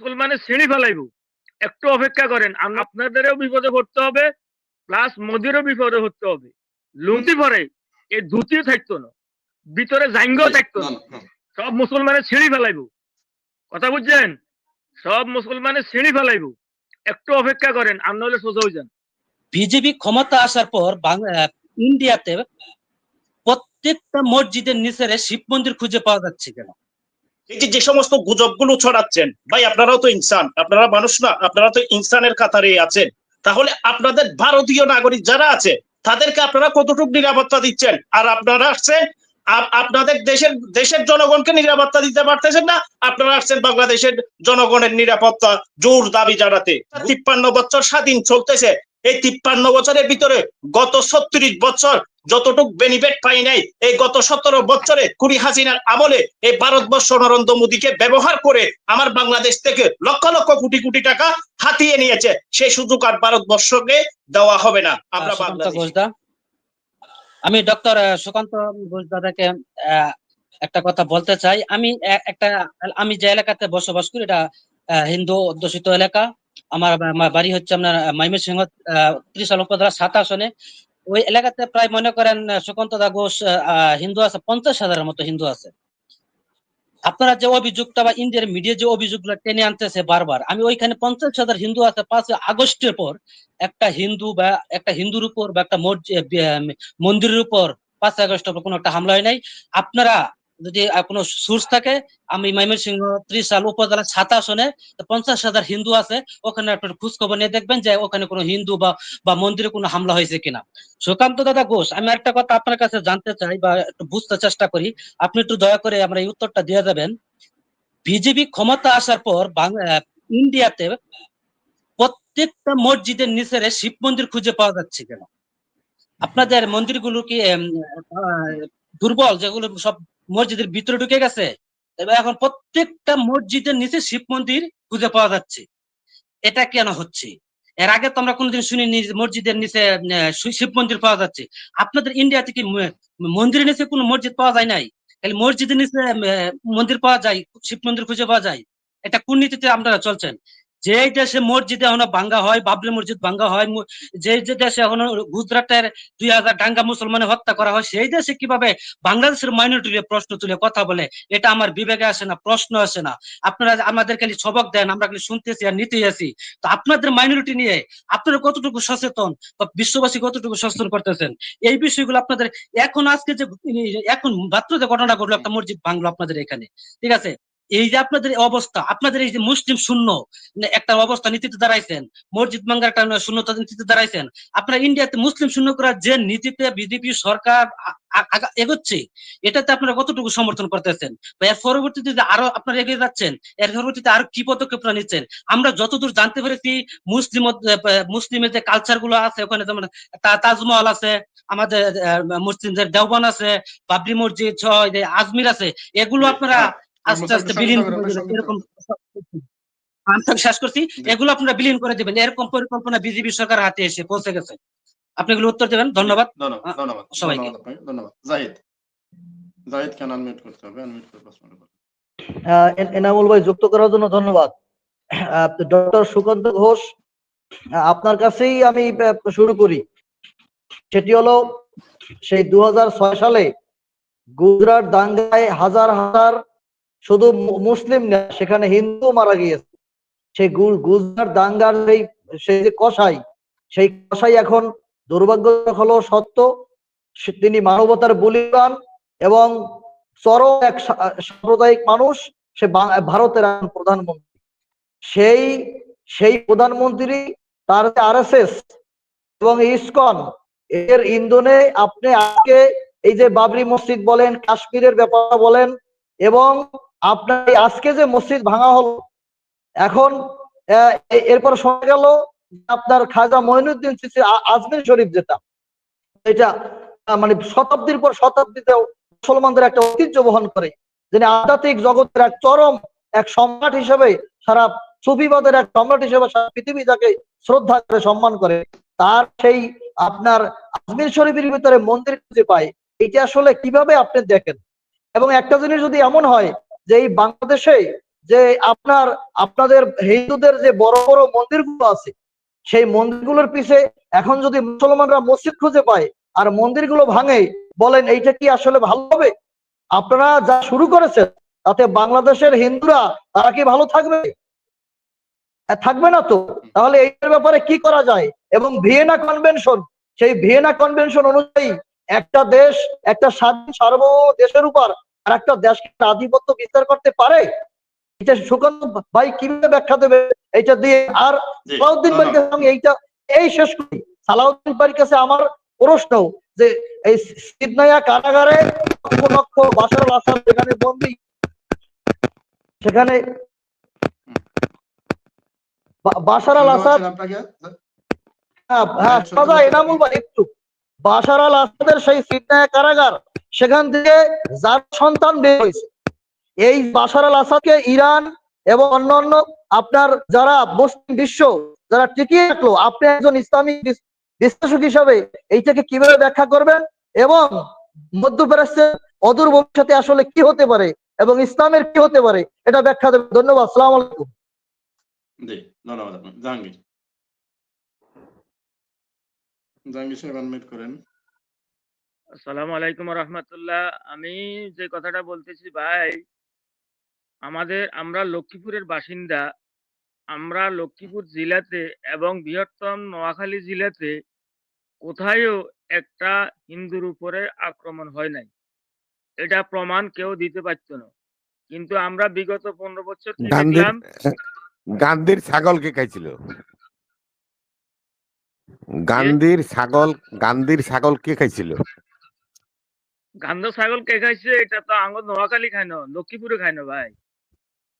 মুসলমানের শ্রেণী ফেলাইব, একটু অপেক্ষা করেন, আপনাদেরও বিপদে পড়তে হবে, প্লাস মোদিরও বিপদে পড়তে হবে। লুঙ্গি পরে এই ধুতিও থাকতো না, ভিতরে জাঙ্গও থাকতো না, সব মুসলমানের শ্রেণী ফেলাইব। কথা বুঝছেন? সব মুসলমানের শ্রেণী ফেলাইব, একটু অপেক্ষা করেন, আর নইলে সোজা হয়ে যান। বিজেপি ক্ষমতা আসার পর ইন্ডিয়াতে প্রত্যেকটা মসজিদের নিচে শিব মন্দির খুঁজে পাওয়া যাচ্ছে কেন? এই যে সমস্ত গুজবগুলো ছড়াচ্ছেন ভাই, আপনারাও তো ইনসান, আপনারা মানুষ না, আপনারা তো ইনসানের কাতারে আছেন। তাহলে আপনাদের ভারতীয় নাগরিক যারা আছে তাদেরকে আপনারা কতটুকু নিরাপত্তা দিচ্ছেন? আর আপনারা আসছেন আপনাদের দেশের জনগণকে নিরাপত্তা দিতে পারতেছেন না, আপনারা আসছেন বাংলাদেশের জনগণের নিরাপত্তা জোর দাবি জানাতে। 53 বছর স্বাধীন চলতেছে, এই 53 বছরের ভিতরে গত 36 বছর যতটুকু বেনিফিট পাই নাই, এই গত 17 বছরে খুনি হাসিনার আমলে এই ভারতবর্ষ নরেন্দ্র মোদীকে ব্যবহার করে আমার বাংলাদেশ থেকে লক্ষ লক্ষ কোটি কোটি টাকা হাতিয়ে নিয়েছে। সেই সুযোগ আর ভারতবর্ষকে দেওয়া হবে না। আমরা আমি ডক্টর সুকান্ত ঘোষ দাদাকে একটা কথা বলতে চাই। আমি যে এলাকাতে বসবাস করি এটা হিন্দু অধ্যুষিত এলাকা। আমার বাড়ি হচ্ছে আপনার ময়মনসিংহ ত্রিশাল উপজেলা 7 আসনে। ওই এলাকাতে প্রায় মনে করেন সুকান্ত দা ঘোষ হিন্দু আছে 50,000-এর মতো হিন্দু আছে। আপনারা যে অভিযোগটা বা ইন্ডিয়ার মিডিয়া যে অভিযোগগুলো টেনে আনতেছে বারবার, আমি ওইখানে 50,000 হিন্দু আছে, 5 আগস্টের পর একটা হিন্দু বা একটা হিন্দুর উপর বা একটা মন্দিরের উপর 5 আগস্টের পর কোনো একটা হামলা হয় নাই। আপনারা যদি কোনো সোর্স থাকে, আমি ময়মনসিংহ ত্রিশাল উপজেলা 7 আসনে 50,000 হিন্দু আছে, ওখানে আপনার খোঁজ খবর নিয়ে দেখবেন যে ওখানে কোনো হিন্দু বা মন্দিরে কোনো হামলা হয়েছে কিনা। সুকান্ত দাদা ঘোষ, আমি একটা কথা আপনার কাছে জানতে চাই বা একটু বুঝতে চেষ্টা করি, আপনি একটু দয়া করে আমরা এই উত্তরটা দিয়ে দেবেন। বিজেপি ক্ষমতা আসার পর ইন্ডিয়াতে প্রত্যেকটা মসজিদের নিচে শিব মন্দির খুঁজে পাওয়া যাচ্ছে কেন? আপনাদের মন্দিরগুলো কি দুর্বল, যেগুলো সব মসজিদের ভিতরে ঢুকে গেছে? এখন প্রত্যেকটা মসজিদের নিচে শিব মন্দির খুঁজে পাওয়া যাচ্ছে, এটা কেন হচ্ছে? এর আগে তো আমরা কোনোদিন শুনিনি মসজিদের নিচে শিব মন্দির পাওয়া যাচ্ছে। আপনাদের ইন্ডিয়াতে কি মন্দিরের নিচে কোনো মসজিদ পাওয়া যায় নাই? তাহলে মসজিদের নিচে মন্দির পাওয়া যায়, শিব মন্দির খুঁজে পাওয়া যায়, এটা কোন নীতিতে আপনারা চলছেন? যে দেশে মসজিদে এখনো ভাঙ্গা হয়, বাবরি মসজিদ ভাঙ্গা হয়, যে দেশে এখনো গুজরাটের 2000 দাঙ্গা মুসলমানে হত্যা করা হয়, সেই দেশে কিভাবে বাংলাদেশের মাইনরিটির প্রশ্ন তুলে কথা বলে? এটা আমার বিবেকে আসে না, প্রশ্ন আসে না। আপনারা আমাদের খালি সবক দেন, আমরা খালি শুনতেছি আর নিতেই আছি। তো আপনাদের মাইনরিটি নিয়ে আপনারা কতটুকু সচেতন বা বিশ্ববাসী কতটুকু সচেতন করতেছেন এই বিষয়গুলো? আপনাদের এখন আজকে যে এখন মাত্র যে ঘটনা ঘটলো, একটা মসজিদ ভাঙলো আপনাদের এখানে, ঠিক আছে, এই যে আপনাদের অবস্থা, আপনাদের এই যে মুসলিম শূন্য একটা অবস্থা নীতিতে দাঁড়াইছেন, মসজিদ ভাঙ্গার একটা শূন্যতা নীতিতে দাঁড়াইছেন। আপনারা ইন্ডিয়াতে মুসলিম শূন্য করার যে নীতিতে বিজেপি সরকার এগোচ্ছে, এটাতে আপনারা কতটুকু সমর্থন করতেছেন? বা এর পরবর্তীতে যে আরো আপনারা এগিয়ে যাচ্ছেন, এর পরবর্তীতে আরো কি পদক্ষেপ নিচ্ছেন? আমরা যতদূর জানতে পেরেছি, মুসলিমের যে কালচার গুলো আছে ওখানে, যেমন তাজমহল আছে, আমাদের মুসলিমদের দেওবান আছে, বাবরি মসজিদ, আজমির আছে, এগুলো আপনারা আস্তে আস্তে বিলীন করে দেবেন, এরকম শেষ করছি, এগুলো আপনারা বিলীন করে দেবেন, এরকম পরিকল্পনা বিজেপি সরকার হাতে এসে পৌঁছে গেছে। আপনি এগুলো উত্তর দেবেন। ধন্যবাদ সবাইকে। ধন্যবাদ। জাহিদ কেন আনমিউট করতে হবে? আনমিউট করে প্রশ্ন করুন। এনামুল ভাই যুক্ত করার জন্য ধন্যবাদ। ডক্টর সুকান্ত ঘোষ, আপনার কাছেই আমি শুরু করি। সেটি হলো সেই 2006 সালে গুজরাট দাঙ্গায় হাজার হাজার শুধু মুসলিম না, সেখানে হিন্দু মারা গিয়েছে। সেই গুজরাট দাঙ্গার সেই যে কসাই, সেই কসাই এখন দুর্ভাগ্যজনক হলো সত্য, তিনি মানবতার বলিদান এবং চরম এক সাম্প্রদায়িক মানুষ। সে ভারতের প্রধানমন্ত্রী। সেই প্রধানমন্ত্রী তার আরএসএস এবং ইসকন এর ইন্ধনে আপনি আজকে এই যে বাবরি মসজিদ বলেন, কাশ্মীরের ব্যাপার বলেন, এবং আপনার আজকে যে মসজিদ ভাঙা হলো, এখন এরপর শোনা গেল আপনার খাজা মঈনুদ্দিন চিশতি আজমির শরীফ, যেটা এটা মানে শতাব্দীর পর শতাব্দীতেও মুসলমানদের একটা ঐতিহ্য বহন করে, যিনি আধ্যাত্মিক জগতের এক চরম এক সম্রাট হিসেবে, সারা সুফিবাদের এক সম্রাট হিসেবে সারা পৃথিবী তাকে শ্রদ্ধা করে সম্মান করে, তার সেই আপনার আজমির শরীফের ভিতরে মন্দির খুঁজে পায়। এটা আসলে কিভাবে আপনি দেখেন? এবং একটা জিনিস যদি এমন হয় যে এই বাংলাদেশে যে আপনাদের হিন্দুদের যে বড় বড় মন্দিরগুলো আছে, সেই মন্দিরগুলোর পিছে এখন যদি মুসলমানরা মসজিদ খুঁজে পায় আর মন্দিরগুলো ভাঙে, বলেন এইটা কি আসলে ভালো হবে? আপনারা যা শুরু করেছেন তাতে বাংলাদেশের হিন্দুরা তারা কি ভালো থাকবে? থাকবে না তো। তাহলে এইটার ব্যাপারে কি করা যায়? এবং ভিয়েনা কনভেনশন, সেই ভিয়েনা কনভেনশন অনুযায়ী একটা দেশ, একটা স্বাধীন সার্বভৌম দেশের উপর আর একটা দেশকে আধিপত্য বিস্তার করতে পারে? এটা সুকান্ত ভাই কিভাবে ব্যাখ্যা দেবে এইটা দিয়ে? আর সালাউদ্দিন ভাইয়ের কাছে আমি এই শেষ করি। সালাউদ্দিন ভাইয়ের কাছে আমার প্রশ্ন যে এই সিদনাইয়া কারাগারে লক্ষ লক্ষ বাশার আল আসাদ যেখানে বন্দী, সেখানে বাশার আল আসাদ, হ্যাঁ সদা এনামুল ভাই একটু, বাশার আল আসাদের সেই সিদনাইয়া কারাগার, সেখান থেকে যার সন্তান বের হয়েছে, এই বাশার আল আসাদকে ইরান এবং অন্যান্য আপনার যারা মুসলিম বিশ্ব যারা টিকিয়ে রাখলো, আপনি একজন ইসলামী বিশ্লেষক হিসাবে এইটাকে কিভাবে ব্যাখ্যা করবেন এবং মধ্যপ্রাচ্যের অদূর ভবিষ্যতে আসলে কি হতে পারে এবং ইসলামের কি হতে পারে এটা ব্যাখ্যা দেবেন? ধন্যবাদ। আসসালামু আলাইকুম। জি ধন্যবাদ আপনার। জাহাঙ্গীর সাহেব আনমিউট করেন। আসসালামু আলাইকুম ওয়া রাহমাতুল্লাহ। আমি যে কথাটা বলতেছি ভাই, আমরা লক্ষ্মীপুরের বাসিন্দা। আমরা লক্ষ্মীপুর জেলাতে এবং বৃহত্তম নোয়াখালী জেলাতে কোথায়ও একটা হিন্দুর উপরে আক্রমণ হয় নাই, এটা প্রমাণ কেউ দিতে পারতো না। কিন্তু আমরা বিগত 15 বছর থেকে দেখলাম গান্ধীর ছাগল কে খাইছিল? গান্ধীর ছাগল কে খাইছিল? গান্ধ ছাগল কে খাইছে এটা তো আঙ্গ নোয়াখালী খায় না, লক্ষ্মীপুরে খায় না ভাই।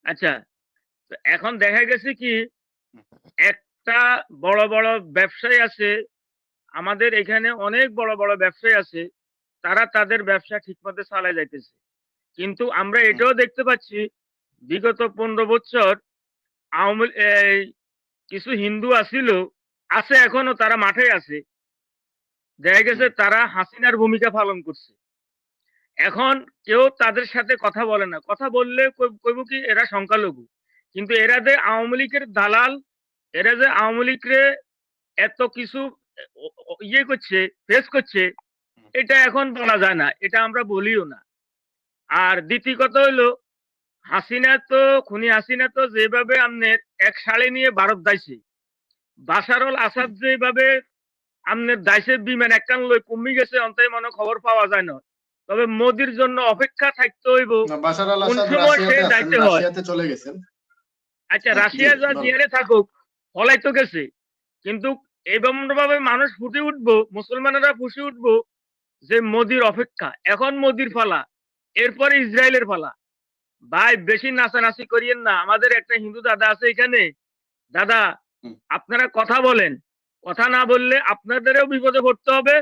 আচ্ছা, তো এখন দেখা গেছে কি, একটা বড় বড় ব্যবসায়ী আছে আমাদের এখানে, অনেক বড় বড় ব্যবসায়ী আছে, তারা তাদের ব্যবসা ঠিকমতো চালায় যাইতেছে। কিন্তু আমরা এটাও দেখতে পাচ্ছি বিগত 15 বছর কিছু হিন্দু আছে এখনো, তারা মাঠে আছে, দেখা গেছে তারা হাসিনার ভূমিকা পালন করছে। এখন কেউ তাদের সাথে কথা বলে না, কথা বললে কইব কি এরা সংখ্যালঘু। কিন্তু এরা যে আওয়ামী লীগের দালাল, এরা যে আওয়ামী লীগরে এত কিছু ইয়ে করছে, ফেস করছে, এটা এখন বলা যায় না, এটা আমরা বলিও না। আর দ্বিতীয় কথা হইলো, খুনি হাসিনা তো যেভাবে আমনের এক শাড়ি নিয়ে ভারত দাইছে, বাশার আল আসাদ যেভাবে আমনের দাইছে বিমান একখান লই কমে গেছে, অন্তত মনে খবর পাওয়া যায় না। তবে মোদির জন্য অপেক্ষা থাকতে হইব, বাশার আল কোন আসাদ সময় সে দায়িত্ব হয়। রাশিয়াতে চলে গেছেন। আচ্ছা, রাশিয়া যা জিয়ারে থাকুক, ফলাই তো গেছে, কিন্তু এরকম ভাবে মানুষ ফুটে উঠবো, মুসলমানেরা ফুসে উঠবো যে মোদির অপেক্ষা। এখন মোদির পালা, এরপরে ইসরায়েলের পালা। ভাই বেশি নাচানাচি করিয়েন না। আমাদের একটা হিন্দু দাদা আছে এখানে, দাদা আপনারা কথা বলেন, কথা না বললে আপনাদেরও বিপদে পড়তে হবে,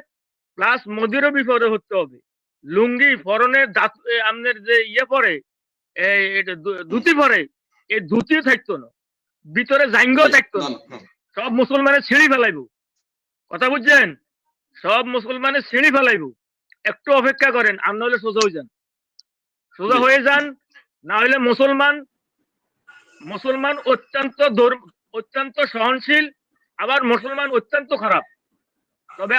প্লাস মোদিরও বিপদে পড়তে হবে। লুঙ্গি পরনে আপনার যে ইয়ে পরে, ধুতি পরে, এই ধুতিও থাকতো না, ভিতরে জাঙ্গও থাকতো না, সব মুসলমানের ছিঁড়ি ফেলাইব। কথা বুঝছেন? সব মুসলমানের ছিঁড়ি ফেলাইব। একটু অপেক্ষা করেন, আর নইলে সোজা হয়ে যান, সোজা হয়ে যান। না হলে মুসলমান অত্যন্ত সহনশীল, আবার মুসলমান অত্যন্ত খারাপ। তবে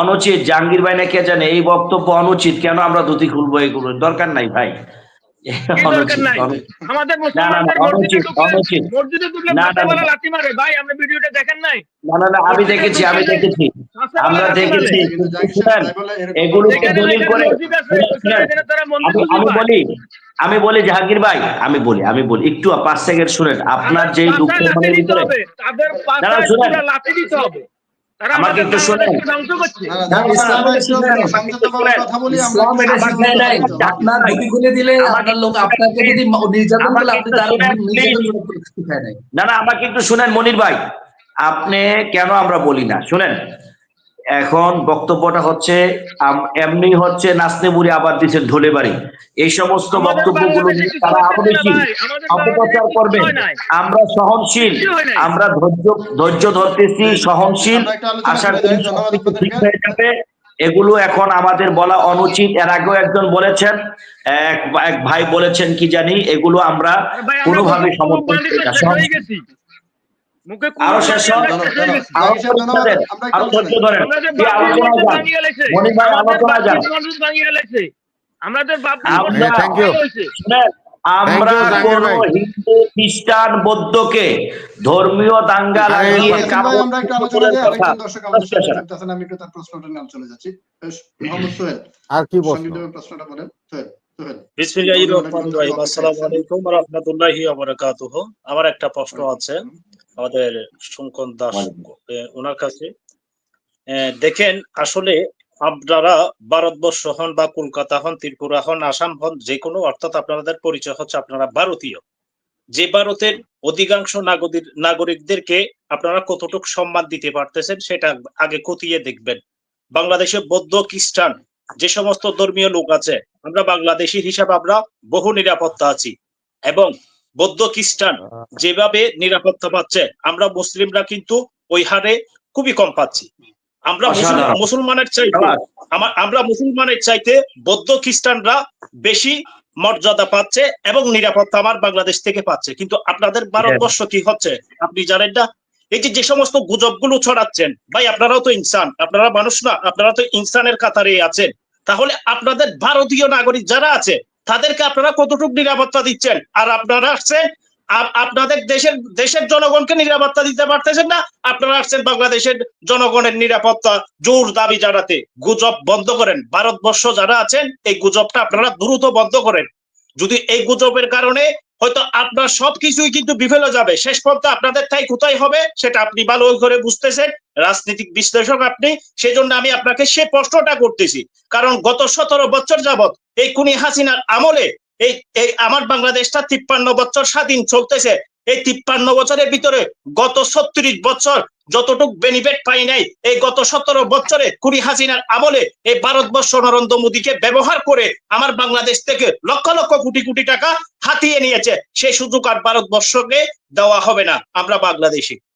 অনুচিত জাহাঙ্গীর ভাই না কে জানে এই বক্তব্য অনুচিত। কেন আমরা ধুতি খুলবো? এগুলো দরকার নাই ভাই, দরকার নাই। আমাদের মুসলমানদের মসজিদে ঢুকলে লাথি মারে ভাই, আমরা ভিডিওটা দেখেন নাই? না আমি দেখেছি আমরা দেখেছি। এগুলোকে দলিল করে আমি বলি জাহাঙ্গীর ভাই, আমি বলি একটু 5 সেকেন্ড শুনেন। আপনার যেই দুঃখ মনের ভিতরে আমাকে একটু শুনেন, আপনার ধুতি খুলে দিলে আপনার লোক আপনাকে যদি নির্যাতন করলে আপনি তার না আমাকে একটু শুনেন মনির ভাই, আপনি কেন আমরা বলি না শুনেন। এখন বক্তব্যটা হচ্ছে এমনি হচ্ছে নাচতে বুড়ি আবার দিচ্ছেন ঢোলে বাড়ি, এই সমস্ত বক্তব্যগুলো তারা আরো বেশি অপপ্রচার করবে। আমরা সহনশীল, আমরা ধৈর্য ধরতেছি, সহনশীল, আশা করি ঠিক হয়ে যাবে। এগুলো এখন আমাদের বলা অনুচিত। এর আগেও একজন বলেছেন, এক ভাই বলেছেন কি জানি, এগুলো আমরা আরে ভাই, আমরা কোনোভাবে মুখে সমর্থন কুরবানি করি তো না। শেষ হয়ে গেছি। মুখে আরো কুরবানি শেষ আমরা হন। শেষ হয়ে গেছি। আরো পরীক্ষা দেন, আরো ধৈর্য ধরেন, আমাদের কি বাপের আলোচনা মসজিদ যান, ভাঙিয়ে লাইছে, মনির ভাই আমাদের আলোচনা যান। বাপের মসজিদ ভাঙিয়ে লাইছে, আমাদের বাপের আমরা মসজিদ Thank you. ভাঙিয়ে হয়েছে। শুনেন, আমরা Thank you, জাহাঙ্গীর কোন ভাই। হিন্দু খ্রিস্টান বৌদ্ধকে ধর্মীয় দাঙ্গা আরে, লাগিয়ে ইয়াসিন ভাই, আমরা একটু আলোচনা কাপড়ের দিই, কথা আরেকজন দর্শক আমাদের সাথে যুক্ত আছেন, আমি একটু তার প্রশ্নটা নিয়ে চলে যাচ্ছি। মোহাম্মদ সোহেল, আর কি প্রশ্ন? সংক্ষিপ্তভাবে প্রশ্নটা বলেন। সোহেল। বিসমিল্লাহির রহমানির রহিম। আসসালামু আলাইকুম ওয়া রাহমাতুল্লাহি ওয়া বারাকাতুহু। আমার একটা প্রশ্ন আছে আমাদের সুমকন দাস ওনার কাছে। দেখেন, আসলে আপনারা ভারতবর্ষ হন বা কলকাতা হন, ত্রিপুরা হন, আসাম হন, যে কোনো, অর্থাৎ আপনাদের পরিচয় হচ্ছে আপনারা ভারতীয়। যে ভারতের অধিকাংশ নাগরিকদেরকে আপনারা কতটুকু সম্মান দিতে পারতেছেন সেটা আগে খতিয়ে দেখবেন। বাংলাদেশে বৌদ্ধ খ্রিস্টান যে সমস্ত ধর্মীয় লোক আছে, আমরা বাংলাদেশি হিসাবে আমরা বহু নিরাপত্তা আছি, এবং বৌদ্ধ খ্রিস্টান যেভাবে নিরাপত্তা পাচ্ছে, আমরা মুসলিমরা কিন্তু ওই হারে খুবই কম পাচ্ছি। আমরা মুসলমানের চাইতে বৌদ্ধ খ্রিস্টানরা বেশি মর্যাদা পাচ্ছে এবং নিরাপত্তা আমার বাংলাদেশ থেকে পাচ্ছে। কিন্তু আপনাদের ভারতবর্ষ কি হচ্ছে আপনি জানেন না? এই যে সমস্ত গুজবগুলো ছড়াচ্ছেন, ভাই আপনারাও তো ইনসান, আপনারা মানুষ না, আপনারা তো ইনসানের কাতারে আছেন। তাহলে আপনাদের ভারতীয় নাগরিক যারা আছে তাদেরকে আপনারা কতটুকু নিরাপত্তা দিচ্ছেন? আর আপনারা আসছেন আপনাদের দেশের জনগণকে নিরাপত্তা দিতে পারতেছেন না, আপনারা আসছেন বাংলাদেশের জনগণের নিরাপত্তা জোর দাবি জানাতে। গুজব বন্ধ করেন। ভারতবর্ষ যারা আছেন, এই গুজবটা আপনারা দ্রুত বন্ধ করেন। যদি এই গুজবের কারণে হয়তো আপনার সবকিছুই কিন্তু বিফলে যাবে, শেষ পর্যন্ত আপনাদের তাই কোথায় হবে সেটা আপনি ভালো করে বুঝতেছেন, রাজনৈতিক বিশ্লেষক আপনি। সেজন্য আমি আপনাকে সে প্রশ্নটা করতেছি, কারণ গত 17 বছর যাবত এই খুনি হাসিনার আমলে এই আমার বাংলাদেশটা 53 বছর স্বাধীন চলতেছে। এই 53 বছরের ভিতরে গত 36 বছর যতটুক বেনিফিট পাই নাই, এই গত 17 বছরে খুনি হাসিনার আমলে এই ভারতবর্ষ নরেন্দ্র মোদীকে ব্যবহার করে আমার বাংলাদেশ থেকে লক্ষ লক্ষ কোটি কোটি টাকা হাতিয়ে নিয়েছে। সেই সুযোগ আর ভারতবর্ষকে দেওয়া হবে না। আমরা বাংলাদেশি।